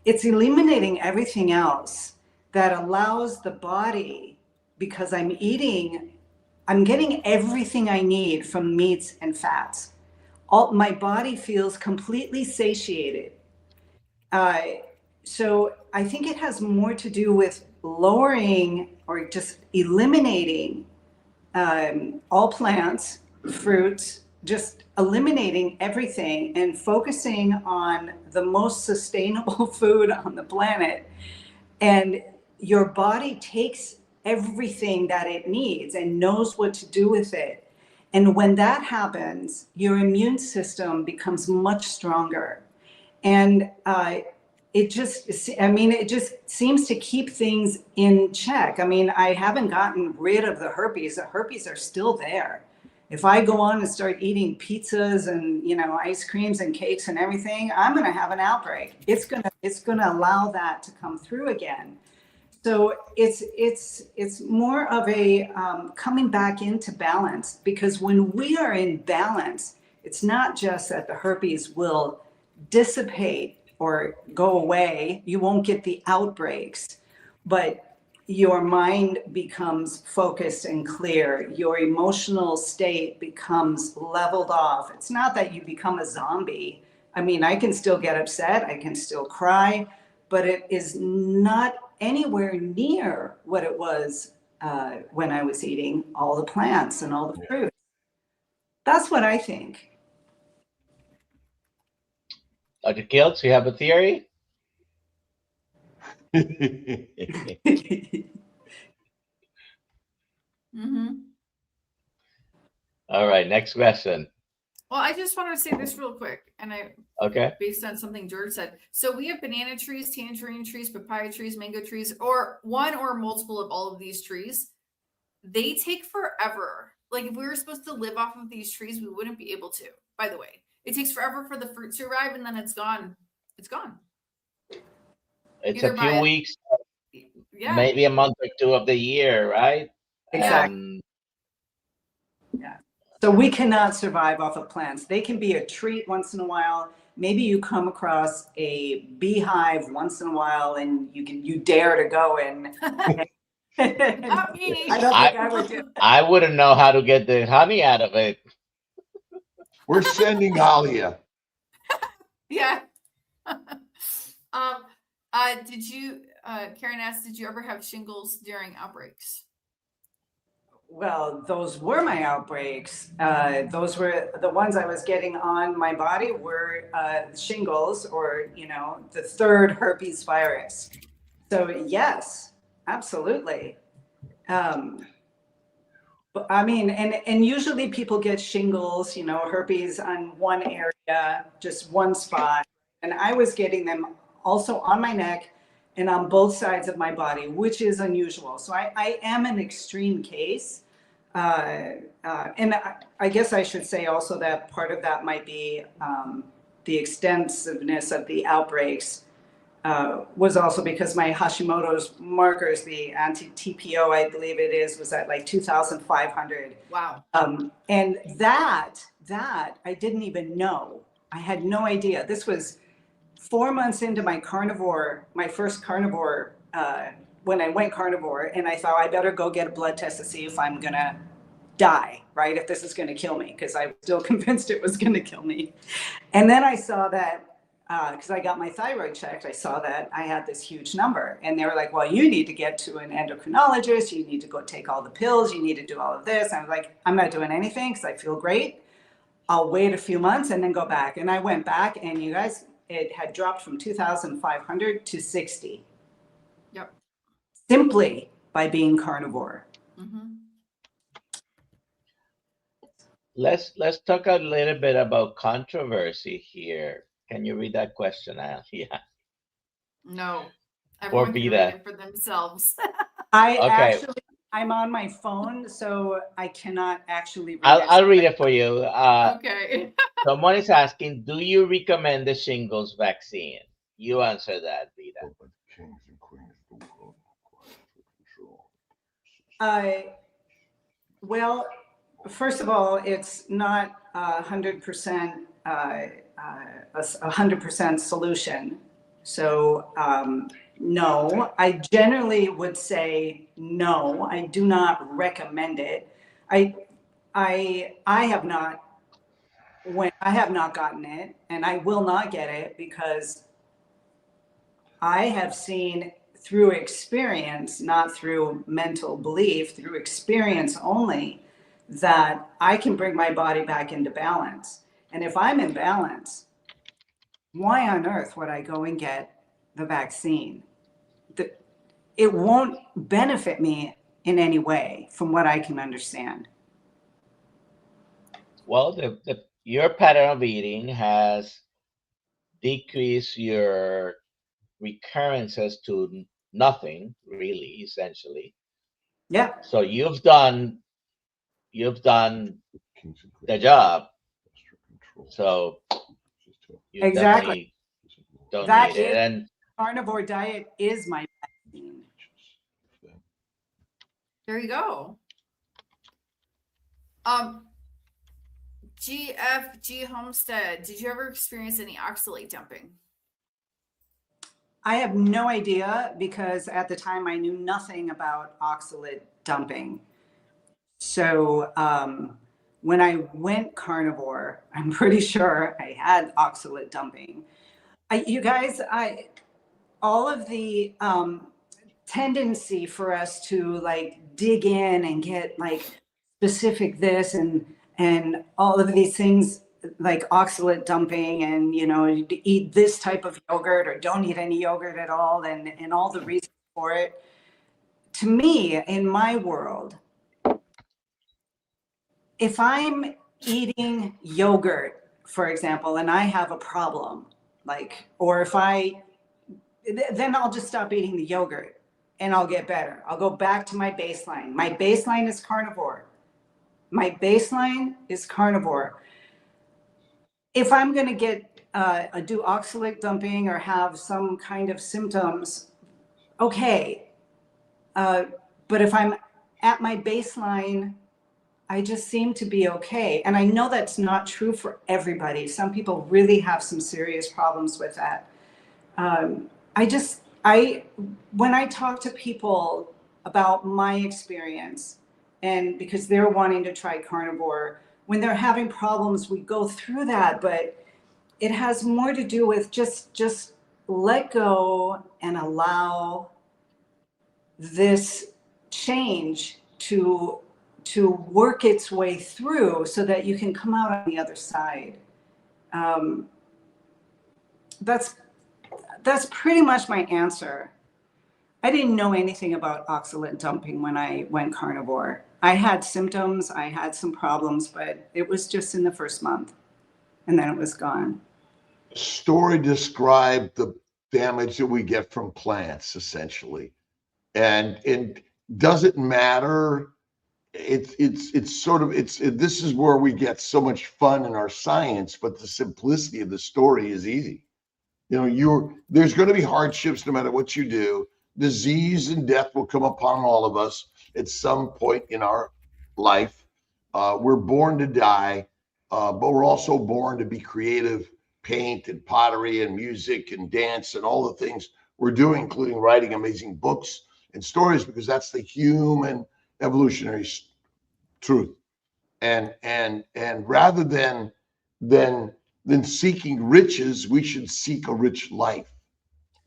it's eliminating everything else that allows the body, because I'm getting everything I need from meats and fats. My body feels completely satiated. So I think it has more to do with lowering or just eliminating all plants, fruits, just eliminating everything and focusing on the most sustainable food on the planet. And your body takes everything that it needs and knows what to do with it. And when that happens, your immune system becomes much stronger. And it just seems to keep things in check. I mean, I haven't gotten rid of the herpes. The herpes are still there. If I go on and start eating pizzas and, ice creams and cakes and everything, I'm going to have an outbreak. It's going to allow that to come through again. So it's more of a coming back into balance, because when we are in balance, it's not just that the herpes will dissipate or go away. You won't get the outbreaks, but your mind becomes focused and clear. Your emotional state becomes leveled off. It's not that you become a zombie. I mean, I can still get upset, I can still cry, but it is not anywhere near what it was when I was eating all the plants and all the fruit. That's what I think. Dr. Kiltz, you have a theory? Mm-hmm. All right, next question. Well, I just wanted to say this real quick, and Okay. based on something George said. So we have banana trees, tangerine trees, papaya trees, mango trees, or one or multiple of all of these trees. They take forever. Like if we were supposed to live off of these trees, we wouldn't be able to. By the way, it takes forever for the fruit to arrive, and then it's gone. It's gone. It's Either a few by weeks, yeah, maybe a month or two of the year, right? Exactly. Yeah. So we cannot survive off of plants. They can be a treat once in a while. Maybe you come across a beehive once in a while and you dare to go in. not me. I don't think I would do. I wouldn't know how to get the honey out of it. We're sending Alia. Yeah. Did you, Karen asked, did you ever have shingles during outbreaks? Well, those were my outbreaks. Those were the ones I was getting on my body were shingles, or the third herpes virus. So yes, absolutely. But I mean, and usually people get shingles, herpes on one area, just one spot, and I was getting them also on my neck and on both sides of my body, which is unusual. So I am an extreme case. And I guess I should say also that part of that might be the extensiveness of the outbreaks was also because my Hashimoto's markers, the anti-TPO, I believe it is, was at like 2,500. Wow. And that I didn't even know. I had no idea. This was 4 months into my carnivore, my first carnivore, when I went carnivore, and I thought I better go get a blood test to see if I'm gonna die, right? If this is gonna kill me, because I was still convinced it was gonna kill me. And then I saw that, because I got my thyroid checked, I saw that I had this huge number. And they were like, well, you need to get to an endocrinologist, you need to go take all the pills, you need to do all of this. And I was like, I'm not doing anything because I feel great. I'll wait a few months and then go back. And I went back, and you guys, it had dropped from 2,500 to 60. Yep. Simply by being carnivore. Mm-hmm. Let's talk a little bit about controversy here. Can you read that question, Alia? No. Everyone can read Vida. it for themselves. Okay. I'm on my phone, so I cannot actually read it. I'll read it for you. Okay. Someone is asking, do you recommend the shingles vaccine? You answer that, Vida. Well, first of all, it's not 100% a 100% solution. So no, I generally would say no. I do not recommend it. I have not gotten it, and I will not get it because I have seen through experience, not through mental belief, through experience only, that I can bring my body back into balance. And if I'm in balance, why on earth would I go and get the vaccine? It won't benefit me in any way, from what I can understand. Well, your pattern of eating has decreased your recurrences to nothing, really, essentially. Yeah. So you've done the job. So you Exactly. definitely don't That need it. is- And Carnivore diet is my vaccine. There you go. GFG Homestead, did you ever experience any oxalate dumping? I have no idea, because at the time I knew nothing about oxalate dumping. So when I went carnivore, I'm pretty sure I had oxalate dumping. You guys, all of the tendency for us to like dig in and get like specific this and all of these things like oxalate dumping, and you eat this type of yogurt or don't eat any yogurt at all, and all the reasons for it. To me, in my world, if I'm eating yogurt, for example, and I have a problem, like, or if then I'll just stop eating the yogurt and I'll get better. I'll go back to my baseline. My baseline is carnivore. My baseline is carnivore. If I'm going to do oxalate dumping or have some kind of symptoms, okay. But if I'm at my baseline, I just seem to be okay. And I know that's not true for everybody. Some people really have some serious problems with that. When I talk to people about my experience, and because they're wanting to try carnivore, when they're having problems, we go through that, but it has more to do with just let go and allow this change to work its way through so that you can come out on the other side. That's pretty much my answer. I didn't know anything about oxalate dumping when I went carnivore. I had symptoms, I had some problems, but it was just in the first month and then it was gone. Story described the damage that we get from plants, essentially. And it doesn't matter. This is where we get so much fun in our science, but the simplicity of the story is easy. There's going to be hardships no matter what you do. Disease and death will come upon all of us at some point in our life. We're born to die, but we're also born to be creative, paint and pottery and music and dance and all the things we're doing, including writing amazing books and stories, because that's the human evolutionary truth. And rather than seeking riches, we should seek a rich life.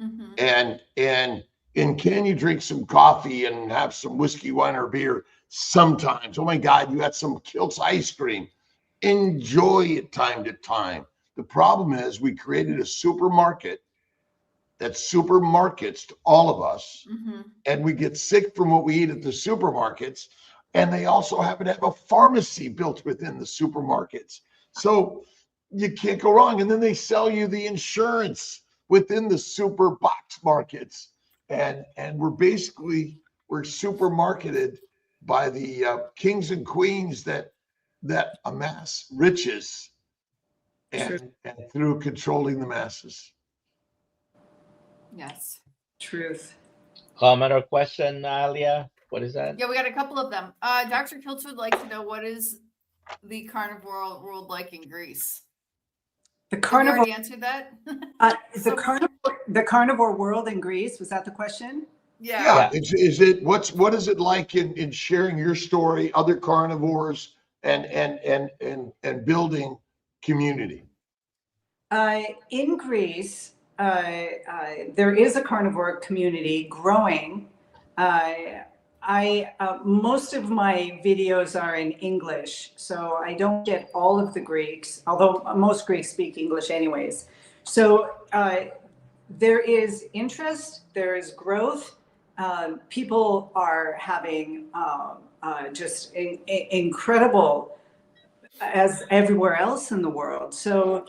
Mm-hmm. And can you drink some coffee and have some whiskey, wine, or beer sometimes? Oh my God, you had some Kiltz ice cream. Enjoy it time to time. The problem is we created a supermarket that supermarkets to all of us, mm-hmm. and we get sick from what we eat at the supermarkets, and they also happen to have a pharmacy built within the supermarkets. So you can't go wrong. And then they sell you the insurance within the super box markets. And we're supermarketed by the kings and queens that amass riches and through controlling the masses. Yes. Truth. Comment or question, Alia? What is that? Yeah, we got a couple of them. Dr. Kiltz would like to know, what is the carnivore world like in Greece? The carnivore. Did you already answered that? The carnivore world in Greece, was that the question? Yeah. What is it like in sharing your story, other carnivores, and building community? In Greece, there is a carnivore community growing. Most of my videos are in English, so I don't get all of the Greeks, although most Greeks speak English anyways. So there is interest, there is growth. People are having just incredible, as everywhere else in the world. So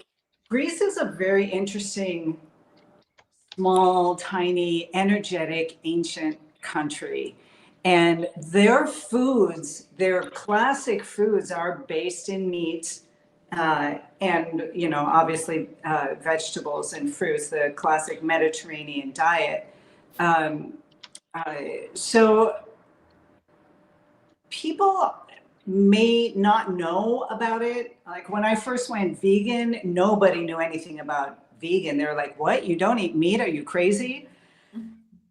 Greece is a very interesting, small, tiny, energetic, ancient country. And their foods, their classic foods, are based in meat and, obviously vegetables and fruits, the classic Mediterranean diet. So people may not know about it. Like when I first went vegan, nobody knew anything about vegan. They were like, what? You don't eat meat? Are you crazy?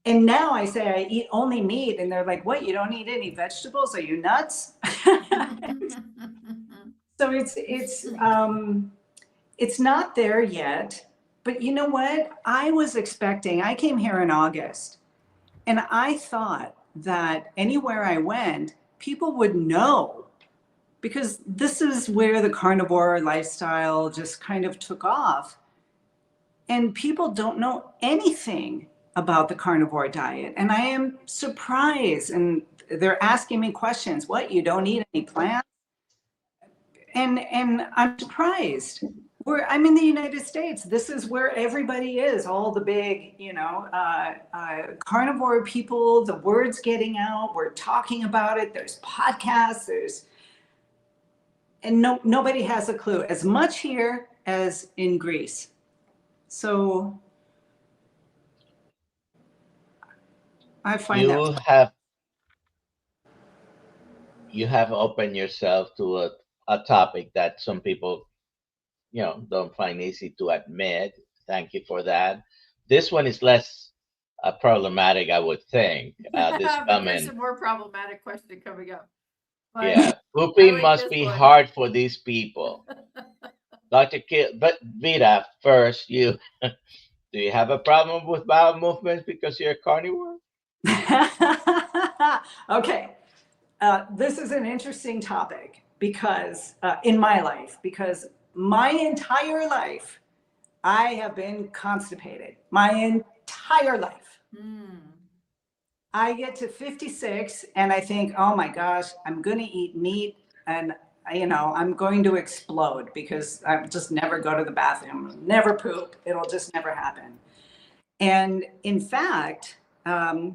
And now I say I eat only meat, and they're like, what, you don't eat any vegetables? Are you nuts? So it's not there yet, but you know what? I came here in August, and I thought that anywhere I went, people would know, because this is where the carnivore lifestyle just kind of took off. And people don't know anything about the carnivore diet. And I am surprised. And they're asking me questions. What, you don't eat any plants? And I'm surprised. I'm in the United States. This is where everybody is. All the big, carnivore people. The word's getting out. We're talking about it. There's podcasts. And nobody has a clue. As much here as in Greece. So I find you have opened yourself to a topic that some people, don't find easy to admit. Thank you for that. This one is less problematic, I would think. This There's comment, a more problematic question coming up. But yeah, I pooping like must this be one. hard for these people. Dr. But Vida, first, do you have a problem with bowel movements because you're a carnivore? Okay. This is an interesting topic because in my life, because my entire life, I have been constipated. My entire life. I get to 56 and I think, oh my gosh, I'm going to eat meat and I'm going to explode because I just never go to the bathroom, never poop. It'll just never happen. And in fact, I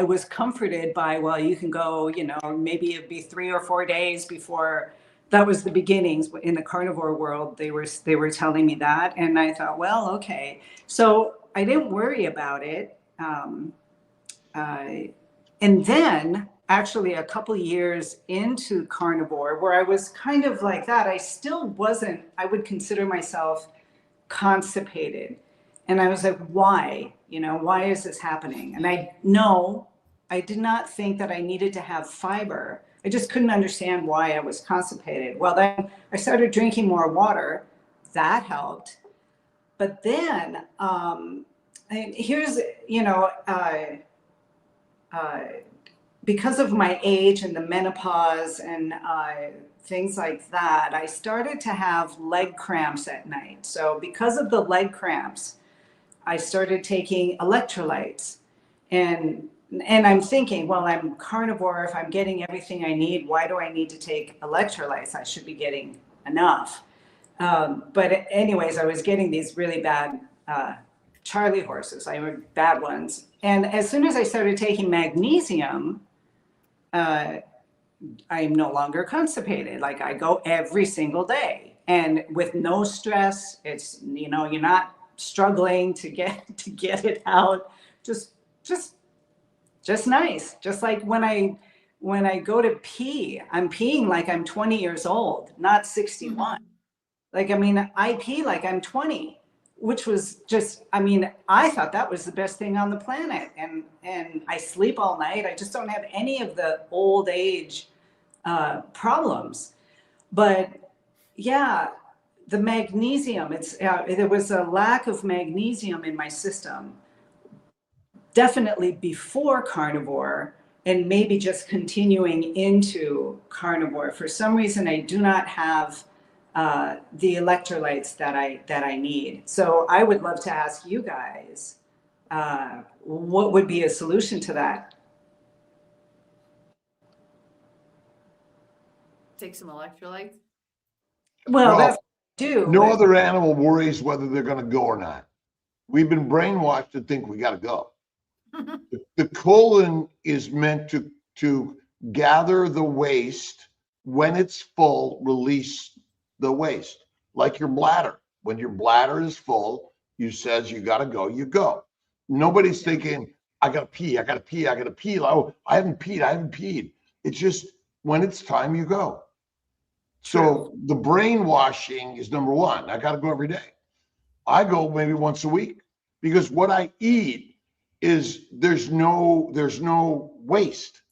was comforted by, well, you can go, maybe it'd be 3 or 4 days before. That was the beginnings in the carnivore world. They were telling me that. And I thought, well, okay. So I didn't worry about it. And then actually a couple years into carnivore where I was kind of like that, I would consider myself constipated. And I was like, why? Why is this happening? And I did not think that I needed to have fiber. I just couldn't understand why I was constipated. Well, then I started drinking more water. That helped. But then here's, because of my age and the menopause and things like that, I started to have leg cramps at night. So because of the leg cramps, I started taking electrolytes. And I'm thinking, well, I'm carnivore. If I'm getting everything I need, why do I need to take electrolytes? I should be getting enough. But anyways, I was getting these really bad Charlie horses. I were bad ones. And as soon as I started taking magnesium, I'm no longer constipated. Like I go every single day and with no stress. It's, you're not struggling to get it out. Just nice. Just like when I go to pee, I'm peeing like I'm 20 years old, not 61. Like, I pee like I'm 20. Which was just, I thought that was the best thing on the planet. And I sleep all night. I just don't have any of the old age problems. But yeah, the magnesium, there was a lack of magnesium in my system, definitely before carnivore and maybe just continuing into carnivore. For some reason, I do not have the electrolytes that I need. So I would love to ask you guys, what would be a solution to that? Take some electrolytes. Well, that's what I do. No other animal worries whether they're going to go or not. We've been brainwashed to think we got to go. The colon is meant to gather the waste. When it's full, release the waste, like your bladder. When your bladder is full, you says you got to go, you go. Nobody's thinking, I got to pee. Oh, I haven't peed. It's just when it's time, you go. So the brainwashing is number one. I got to go every day. I go maybe once a week because what I eat is there's no waste.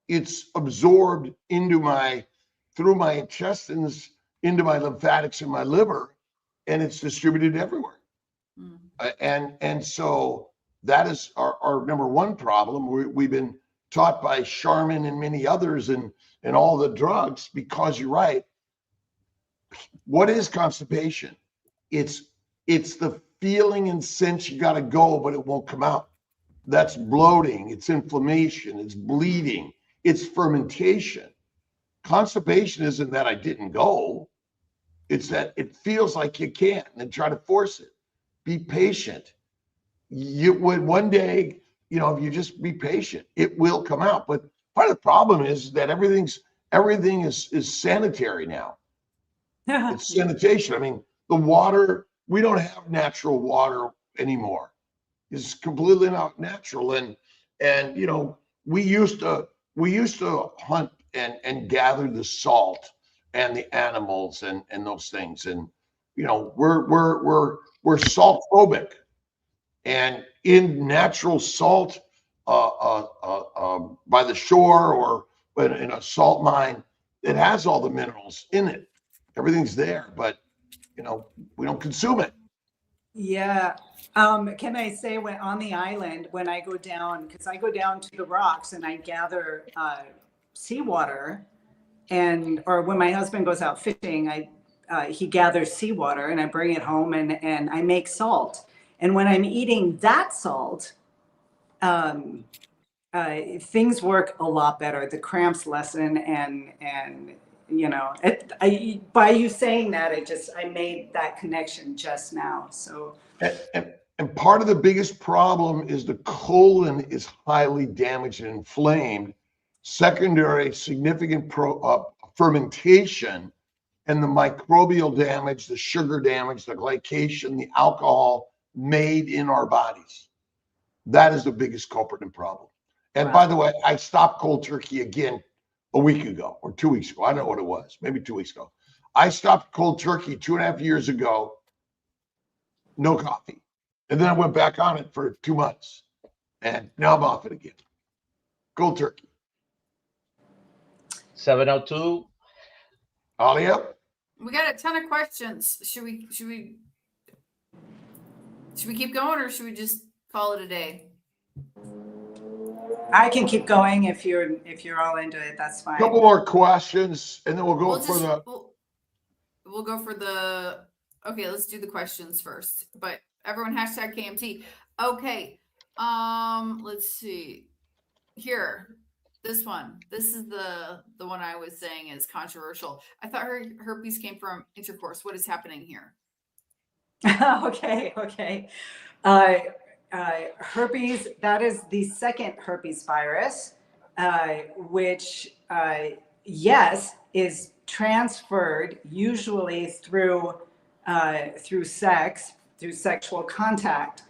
It's absorbed through my intestines, into my lymphatics in my liver, and it's distributed everywhere. And so that is our number one problem. We've been taught by Charmin and many others and all the drugs, because you're right. What is constipation? It's the feeling and sense you got to go, but it won't come out. That's bloating. It's inflammation. It's bleeding. It's fermentation. constipation isn't that I didn't go. It's that it feels like you can't, and then try to force it. Be patient. You would one day, you know, if you just be patient, it will come out. But part of the problem is that everything is sanitary now. It's sanitation. I mean, the water, we don't have natural water anymore. It's completely not natural. And you know, we used to hunt and gather the salt and the animals and those things. And you know, we're salt phobic. And in natural salt by the shore or in a salt mine, it has all the minerals in it. Everything's there, but you know, we don't consume it. Yeah. Can I say, when on the island, when I go down, because I go down to the rocks and I gather seawater, or when my husband goes out fishing, he gathers seawater and I bring it home and I make salt. And when I'm eating that salt, things work a lot better. The cramps lessen, and you know, by you saying that, I made that connection just now. So. And part of the biggest problem is the colon is highly damaged and inflamed. Secondary significant fermentation and the microbial damage, the sugar damage, the glycation, the alcohol made in our bodies. That is the biggest culprit and problem. And by the way, I stopped cold turkey again a week ago or 2 weeks ago. I don't know what it was, maybe 2 weeks ago. I stopped cold turkey 2.5 years ago, no coffee. And then I went back on it for 2 months. And now I'm off it again. Cold turkey. 702. Alia? We got a ton of questions. Should we keep going, or should we just call it a day? I can keep going if you're all into it. That's fine. Couple more questions, and then we'll go We'll go for the. Okay, let's do the questions first. But everyone, hashtag KMT. Okay. Let's see. Here, this one. This is the one I was saying is controversial. I thought herpes came from intercourse. What is happening here? Okay. Herpes, that is the second herpes virus, which, yes, is transferred usually through sex, through sexual contact.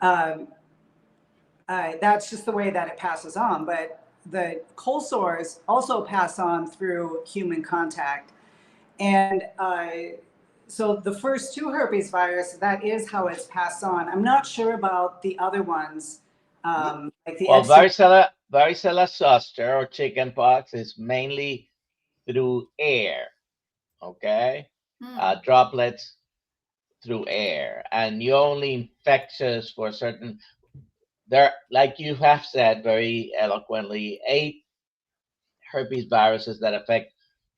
That's just the way that it passes on. But the cold sores also pass on through human contact. And so the first two herpes virus, that is how it's passed on. I'm not sure about the other ones. Like the varicella zoster or chickenpox is mainly through air, okay? Droplets through air, and you only infectious for certain. There, like you have said very eloquently, 8 herpes viruses that affect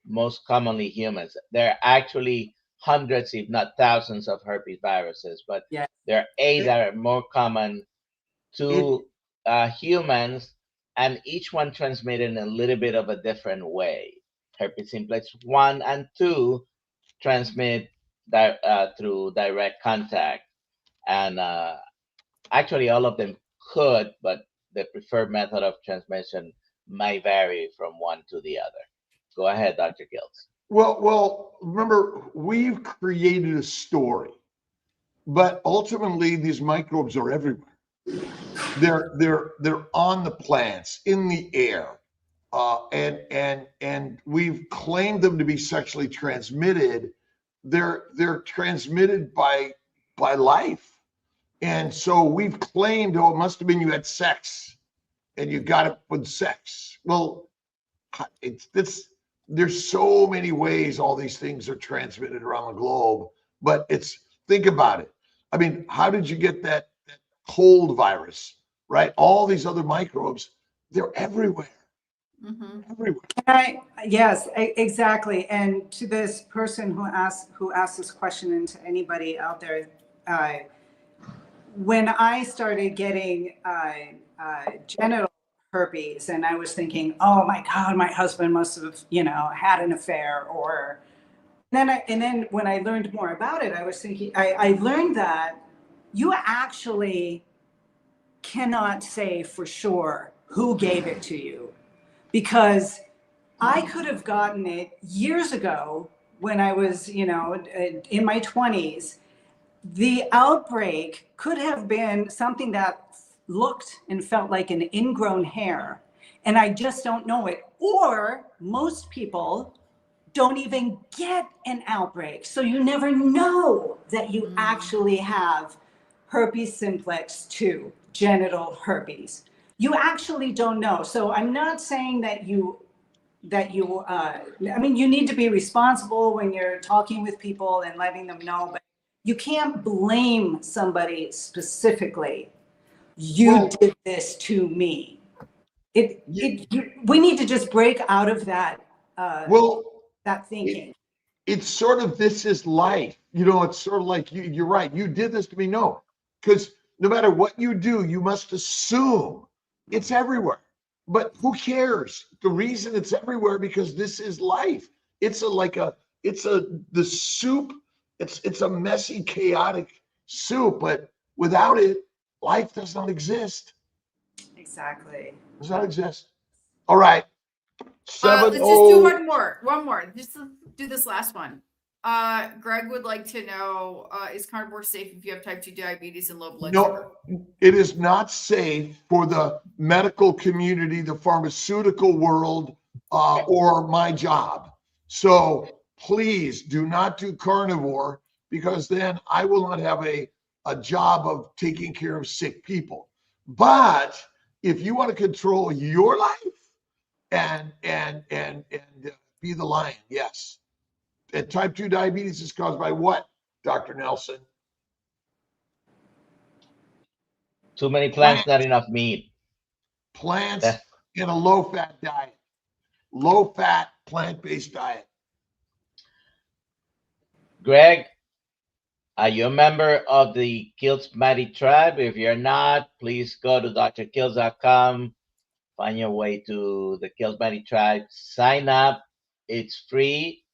most commonly humans. There are actually hundreds, if not thousands, of herpes viruses, but there are 8 that are more common to humans, and each one transmitted in a little bit of a different way. Herpes simplex 1 and 2 transmit through direct contact, and actually all of them could, but the preferred method of transmission may vary from one to the other. Go ahead, Dr. Kiltz. Well, remember, we've created a story, but ultimately these microbes are everywhere. They're on the plants, in the air, and we've claimed them to be sexually transmitted. They're transmitted by life. And so we've claimed, oh, it must have been you had sex and you got it with sex. Well, there's so many ways all these things are transmitted around the globe, but think about it. I mean, how did you get that cold virus, right? All these other microbes, they're everywhere. Everywhere. Yes, exactly. And to this person who asked this question, and to anybody out there, when I started getting genital herpes. And I was thinking, oh my God, my husband must have, had an affair. Or and then when I learned more about it, I was thinking, I learned that you actually cannot say for sure who gave it to you, because I could have gotten it years ago when I was, in my 20s. The outbreak could have been something that looked and felt like an ingrown hair, and I just don't know it. Or most people don't even get an outbreak, so you never know that you actually have herpes simplex 2, genital herpes. You actually don't know. So I'm not saying that you you need to be responsible when you're talking with people and letting them know, but you can't blame somebody specifically. You did this to me. We need to just break out of that that thinking. It's sort of, this is life. It's sort of like, you're right. You did this to me. No, because no matter what you do, you must assume it's everywhere. But who cares? The reason it's everywhere, because this is life. It's the soup. It's a messy, chaotic soup, but without it, life does not exist. Exactly. Does not exist. All right. Let's just do one more. Just do this last one. Greg would like to know, is carnivore safe if you have type 2 diabetes and low blood sugar? No, it is not safe for the medical community, the pharmaceutical world, or my job. So please do not do carnivore, because then I will not have a job of taking care of sick people. But if you want to control your life and be the lion, yes. And type 2 diabetes is caused by what, Dr. Nelson? Too many plants, not enough meat. Plants in a low-fat diet. Low-fat, plant-based diet. Greg, are you a member of the Kiltz Mighty Tribe? If you're not, please go to drkiltz.com, find your way to the Kiltz Mighty Tribe, sign up. It's free.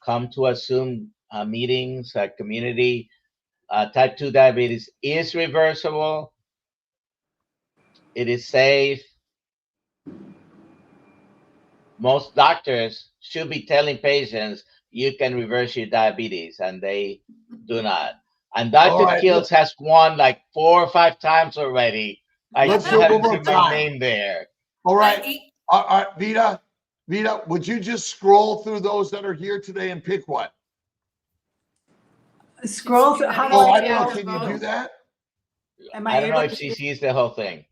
Come to our Zoom meetings, our community. Type 2 diabetes is reversible. It is safe. Most doctors should be telling patients you can reverse your diabetes, and they do not. And Dr. Kiltz has won like 4 or 5 times already. I just haven't seen my name there. All right. Vida, would you just scroll through those that are here today and pick one? Scroll through. I don't know. Can you do that? I don't know if she sees the whole thing.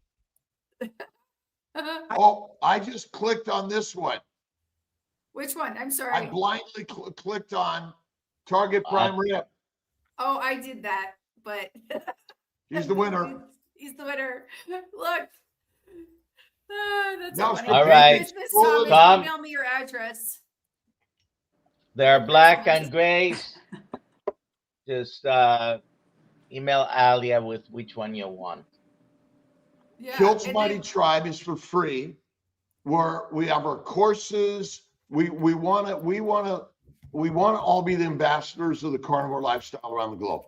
I just clicked on this one. Which one? I'm sorry. I blindly clicked on Target Prime Rib. Oh, I did that, but he's the winner. He's the winner. Look. That's now, funny. All right. Tom, email me your address. They're black and grays. Just email Alia with which one you want. Yeah, Kiltz Mighty Tribe is for free. We have our courses. We want to all be the ambassadors of the carnivore lifestyle around the globe.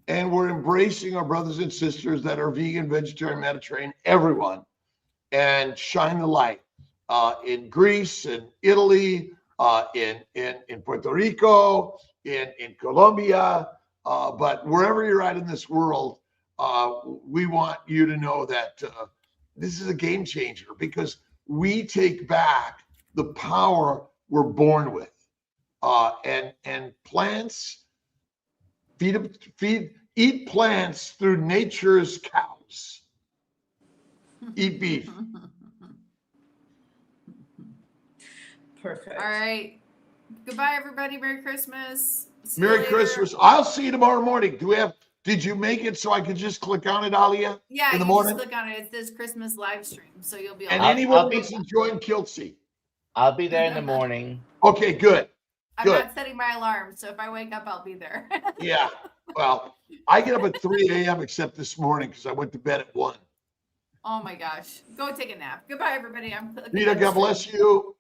And we're embracing our brothers and sisters that are vegan, vegetarian, Mediterranean, everyone, and shine the light in Greece, in Italy, in Puerto Rico, in Colombia, but wherever you're at in this world, we want you to know that this is a game changer, because we take back the power we're born with. And plants, eat plants through nature's cows. Eat beef. Perfect. All right. Goodbye, everybody. Merry Christmas. Merry Christmas. I'll see you tomorrow morning. Did you make it so I could just click on it, Alia? Yeah, in the you morning? just click on it. It says Christmas live stream, so you'll be. And anyone wants to join Kiltz? I'll be there in the morning. Okay, good. I'm not setting my alarm, so if I wake up, I'll be there. Yeah. Well, I get up at 3 a.m. except this morning because I went to bed at 1. Oh my gosh. Go take a nap. Goodbye, everybody. I'm Vida, God bless you.